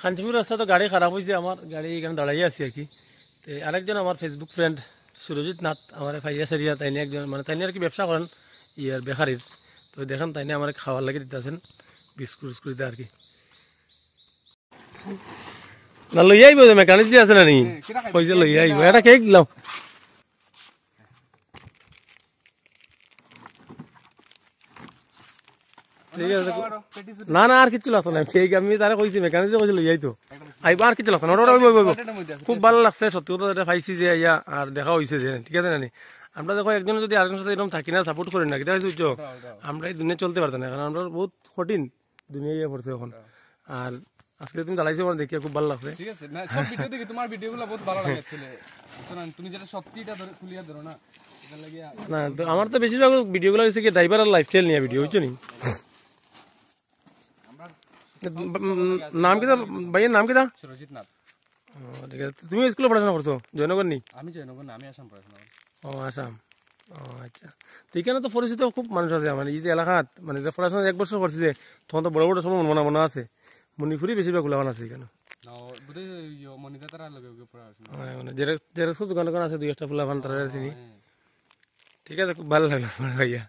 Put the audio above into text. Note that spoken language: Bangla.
কাঞ্চিপুর রাস্তা তো গাড়ি খারাপ হয়েছে, আমার গাড়ি এখানে দাঁড়াই আছি আর কি। তো আরেকজন আমার ফেসবুক ফ্রেন্ড সুরজিৎ নাথ আমার ফাইয়া সারিয়া, তাইনি একজন মানে তাইনি আর কি ব্যবসা করেন ইয়ার বেকারির। তো দেখেন তাইনি আমার খাওয়ার লাগে দিতেছেন বিস্কুট উস্কুট দিতে আর কি। না লই আইব যে মেকানিক যে আছে না নি পয়সা লই আইব, এটা কেক দিলাম। ঠিক আছে না না আর কিছু লাগতো না, কেক আমি তারা কইছি মেকানিক যে কইছে লই আইতো আইব, আর কিছু লাগতো না। খুব ভালো লাগছে সত্যি কথা যেটা পাইছি যে ইয়া আর দেখা হয়েছে যে ঠিক আছে না নি। আমরা দেখো একজন যদি আরেকজনের সাথে এরকম থাকি না সাপোর্ট করি না কেটে হয়েছে আমরা এই দুনিয়া চলতে পারতাম না, কারণ আমরা বহুত কঠিন দুনিয়া ইয়ে পড়ছে এখন। আর আজকে তুমি দাঁড়াইছো আমার দেখিয়া খুব ভালো লাগছে। ঠিক আছে না সব ভিডিও দেখি তোমার ভিডিওগুলো বহুত ভালো লাগে অ্যাকচুয়ালি, তুমি যেটা সত্যিটা ধরে তুলিয়া ধরো না এটা লাগে না। তো আমার তো বেশিরভাগ ভিডিওগুলো হচ্ছে কি ড্রাইভার আর লাইফস্টাইল নিয়ে ভিডিও বুঝছো নি। নাম কি ভাইয়ের নাম কি দা? সুরজিৎ নাথ। ঠিক আছে, তুমি স্কুলে পড়াশোনা করছো জয়নগর নি? আমি জয়নগর না, আমি আসাম পড়াশোনা করি। ও আসাম, ও আচ্ছা। তো এখানে তো পরিচিত খুব মানুষ আছে মানে এই যে এলাকাত, মানে যে পড়াশোনা 1 বছর করছি যে তখন তো বড় বড় সব মনে মনে আছে, মণিপুরি বেশিরভাগ গুলাবান আছে এখানে। মানে জেরক্সের দোকান আছে 2-1টা ফুলাবান তারা চিনি। ঠিক আছে, খুব ভালো লাগলো তোমার ভাইয়া।